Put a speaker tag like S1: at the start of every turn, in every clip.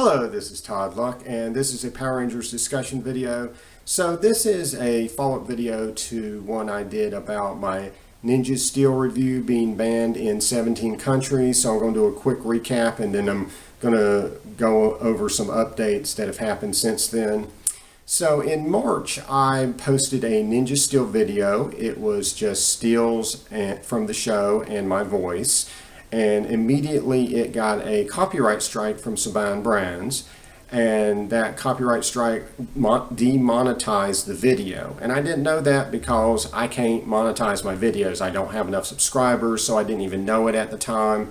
S1: Hello, this is Todd Luck, and this is a Power Rangers discussion video. So this is a follow-up video to one I did about my Ninja Steel review being banned in 17 countries. So I'm going to do a quick recap, and then I'm going to go over some updates that have happened since then. So in March, I posted a Ninja Steel video. It was just steals from the show and my voice. And immediately it got a copyright strike from Saban Brands, and that copyright strike demonetized the video. And I didn't know that because I can't monetize my videos. I don't have enough subscribers, so I didn't even know it at the time.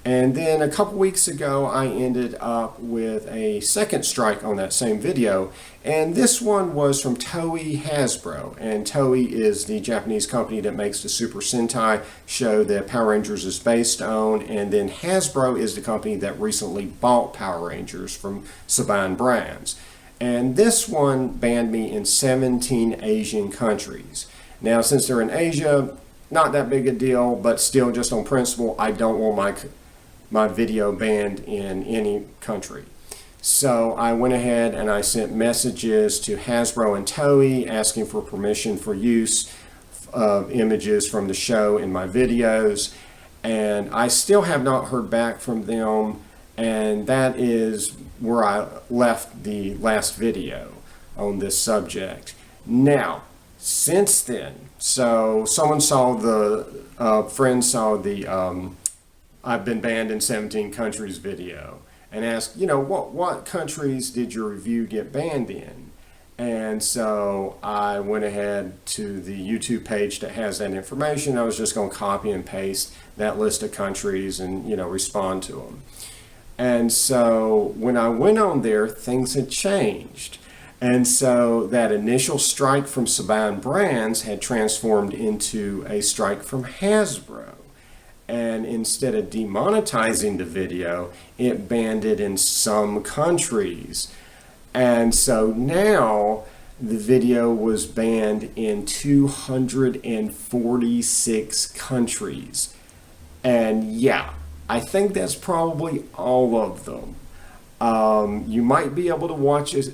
S1: And then a couple weeks ago, I ended up with a second strike on that same video. And this one was from TOEI Hasbro. And TOEI is the Japanese company that makes the Super Sentai show that Power Rangers is based on. And then Hasbro is the company that recently bought Power Rangers from Saban Brands. And this one banned me in 17 Asian countries. Now, since they're in Asia, not that big a deal, but still just on principle, I don't want my video banned in any country. So I went ahead and I sent messages to Hasbro and TOEI asking for permission for use of images from the show in my videos, and I still have not heard back from them, and that is where I left the last video on this subject. Now, since then, so someone saw the, friend saw the I've been banned in 17 countries video and asked, what countries did your review get banned in? And so I went ahead to the YouTube page that has that information. I was just going to copy and paste that list of countries and, respond to them. And so when I went on there, things had changed. And so that initial strike from Saban Brands had transformed into a strike from Hasbro. And instead of demonetizing the video, it banned it in some countries. And so now the video was banned in 246 countries. And yeah, I think that's probably all of them. You might be able to watch it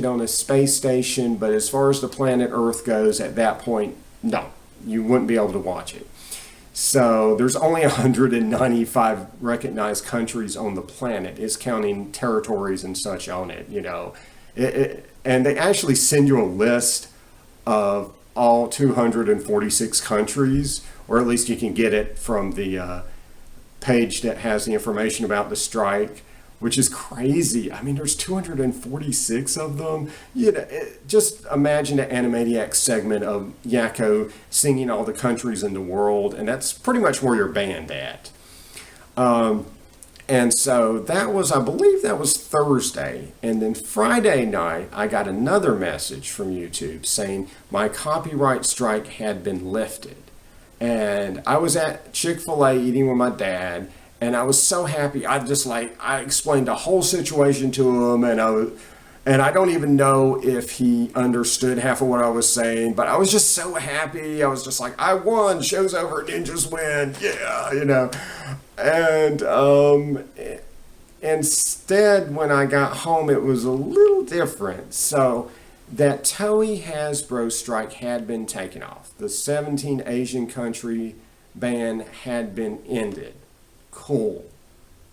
S1: on a space station, but as far as the planet Earth goes, at that point, no, you wouldn't be able to watch it. So there's only 195 recognized countries on the planet. It's counting territories and such on it, and they actually send you a list of all 246 countries, or at least you can get it from the page that has the information about the strike, which is crazy. I mean, there's 246 of them. Just imagine an Animaniacs segment of Yakko singing all the countries in the world, and that's pretty much where you're banned at. And so that was, I believe that was Thursday. And then Friday night, I got another message from YouTube saying my copyright strike had been lifted. And I was at Chick-fil-A eating with my dad, and I was so happy. I explained the whole situation to him, and I don't even know if he understood half of what I was saying, but I was just so happy. I was just like, I won, show's over, ninjas win, yeah, And instead, when I got home, it was a little different. So that TOEI Hasbro strike had been taken off. The 17 Asian country ban had been ended. Cool.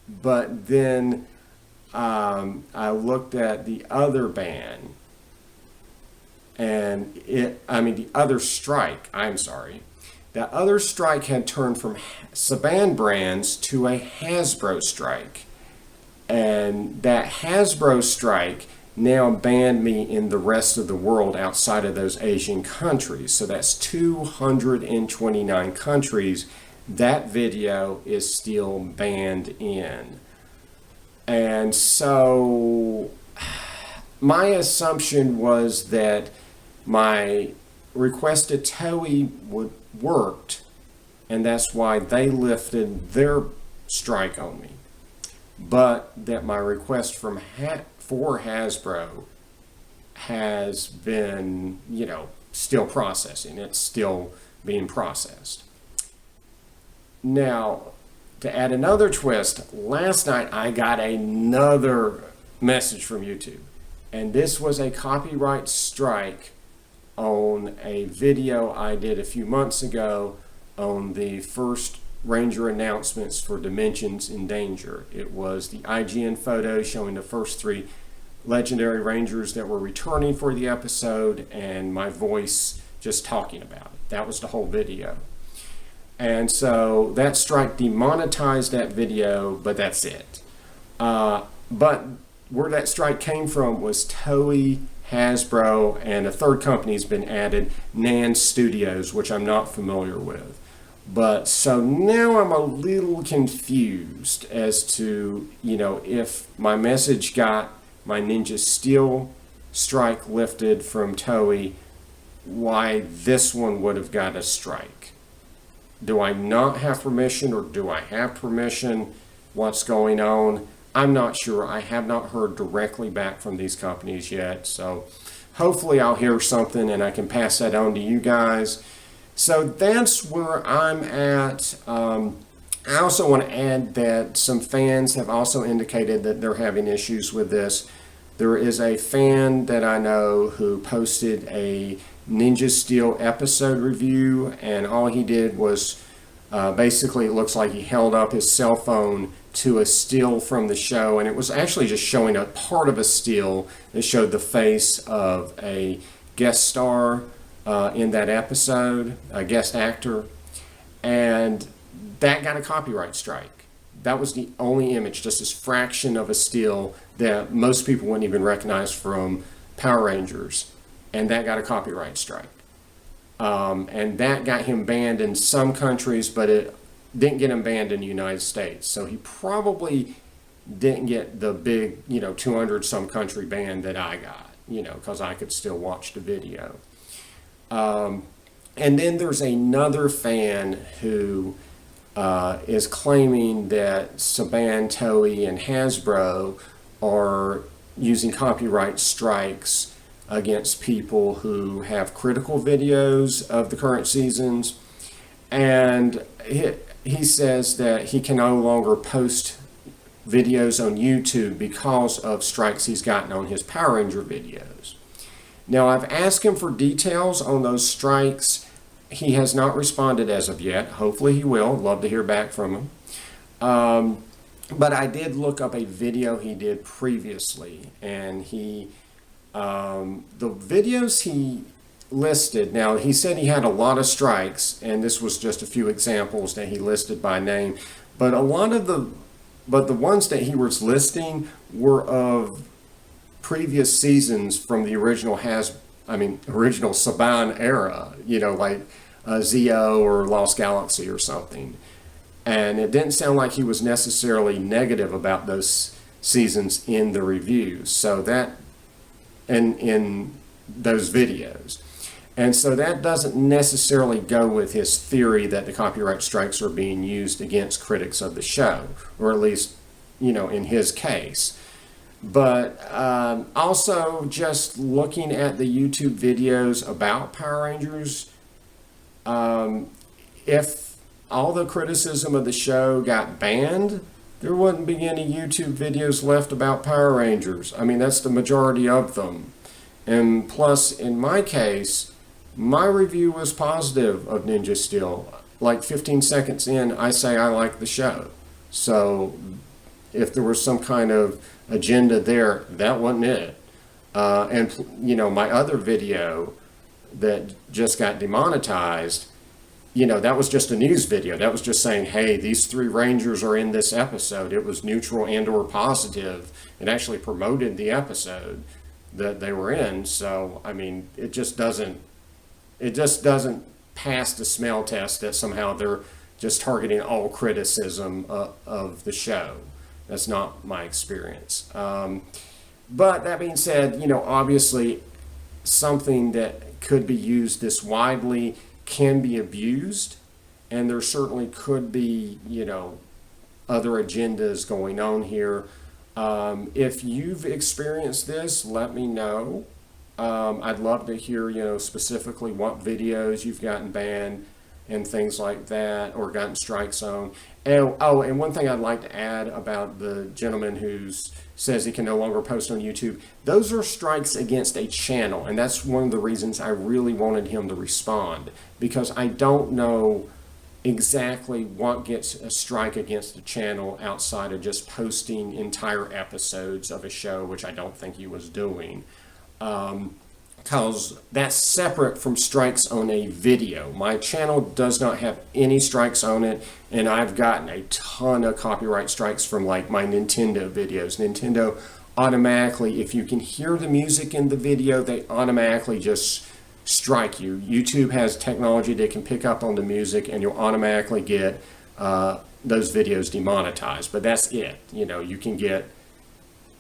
S1: But then I looked at the other ban, and the other strike, that other strike had turned from Saban Brands to a Hasbro strike. And that Hasbro strike now banned me in the rest of the world outside of those Asian countries. So that's 229 countries that video is still banned in. And so my assumption was that my request to TOEI worked, and that's why they lifted their strike on me. But that my request for Hasbro has been, still processing. It's still being processed. Now, to add another twist, last night I got another message from YouTube. And this was a copyright strike on a video I did a few months ago on the first Ranger announcements for Dimensions in Danger. It was the IGN photo showing the first 3 legendary Rangers that were returning for the episode, and my voice just talking about it. That was the whole video. And so that strike demonetized that video, but that's it. But where that strike came from was TOEI, Hasbro, and a third company's been added, Nan Studios, which I'm not familiar with. But so now I'm a little confused as to, if my message got my Ninja Steel strike lifted from TOEI, why this one would have got a strike. Do I not have permission, or do I have permission? What's going on? I'm not sure. I have not heard directly back from these companies yet. So hopefully I'll hear something and I can pass that on to you guys. So that's where I'm at. I also want to add that some fans have also indicated that they're having issues with this. There is a fan that I know who posted a Ninja Steel episode review, and all he did was basically, it looks like he held up his cell phone to a still from the show, and it was actually just showing a part of a still that showed the face of a guest star in that episode, a guest actor, and that got a copyright strike. That was the only image, just this fraction of a still that most people wouldn't even recognize from Power Rangers, and that got a copyright strike. And that got him banned in some countries, but it didn't get him banned in the United States. So he probably didn't get the big, 200 some country ban that I got, because I could still watch the video. And then there's another fan who is claiming that Saban, TOEI, and Hasbro are using copyright strikes against people who have critical videos of the current seasons. And he says that he can no longer post videos on YouTube because of strikes he's gotten on his Power Ranger videos. Now, I've asked him for details on those strikes. He has not responded as of yet. Hopefully he will. Love to hear back from him. But I did look up a video he did previously, and the videos he listed, now he said he had a lot of strikes, and this was just a few examples that he listed by name, but the ones that he was listing were of previous seasons from the original Saban era, like Zeo or Lost Galaxy or something. And it didn't sound like he was necessarily negative about those seasons in the reviews. So that, and in those videos. And so that doesn't necessarily go with his theory that the copyright strikes are being used against critics of the show, or at least, in his case. But also just looking at the YouTube videos about Power Rangers, if all the criticism of the show got banned, there wouldn't be any YouTube videos left about Power Rangers. I mean, that's the majority of them. And plus, in my case, my review was positive of Ninja Steel. Like 15 seconds in, I say I like the show. So if there was some kind of agenda there, that wasn't it. And my other video that just got demonetized, that was just a news video. That was just saying, hey, these 3 Rangers are in this episode. It was neutral and or positive. It actually promoted the episode that they were in. So, I mean, it just doesn't pass the smell test that somehow they're just targeting all criticism of the show. That's not my experience. But that being said, obviously something that could be used this widely can be abused, and there certainly could be, other agendas going on here. If you've experienced this, let me know. I'd love to hear, specifically what videos you've gotten banned and things like that, or gotten strikes on. And one thing I'd like to add about the gentleman who's says he can no longer post on YouTube. Those are strikes against a channel, and that's one of the reasons I really wanted him to respond, because I don't know exactly what gets a strike against a channel outside of just posting entire episodes of a show, which I don't think he was doing. Because that's separate from strikes on a video. My channel does not have any strikes on it, and I've gotten a ton of copyright strikes from like my Nintendo videos. Nintendo automatically, if you can hear the music in the video, they automatically just strike you. YouTube has technology that can pick up on the music, and you'll automatically get those videos demonetized. But that's it. You know, you can get,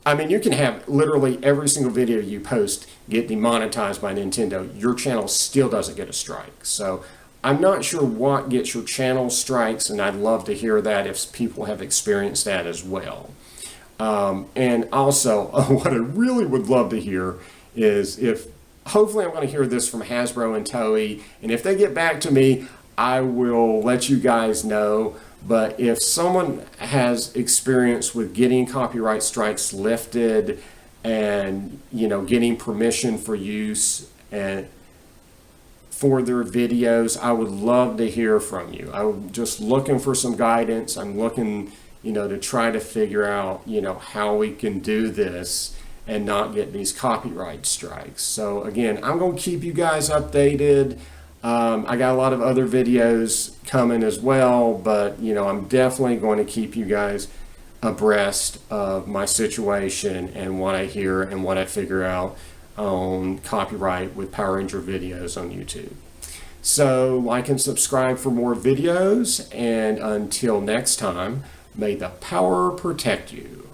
S1: I mean, you can have literally every single video you post get demonetized by Nintendo. Your channel still doesn't get a strike. So I'm not sure what gets your channel strikes, and I'd love to hear that if people have experienced that as well. And also, what I really would love to hear is if, hopefully I'm going to hear this from Hasbro and TOEI, and if they get back to me, I will let you guys know. But if someone has experience with getting copyright strikes lifted and, you know, getting permission for use and for their videos, I would love to hear from you. I'm just looking for some guidance. I'm looking, you know, to try to figure out, you know, how we can do this and not get these copyright strikes. So again, I'm going to keep you guys updated. I got a lot of other videos coming as well, but you know, I'm definitely going to keep you guys abreast of my situation and what I hear and what I figure out on copyright with Power Ranger videos on YouTube. So like and subscribe for more videos, and until next time, may the power protect you.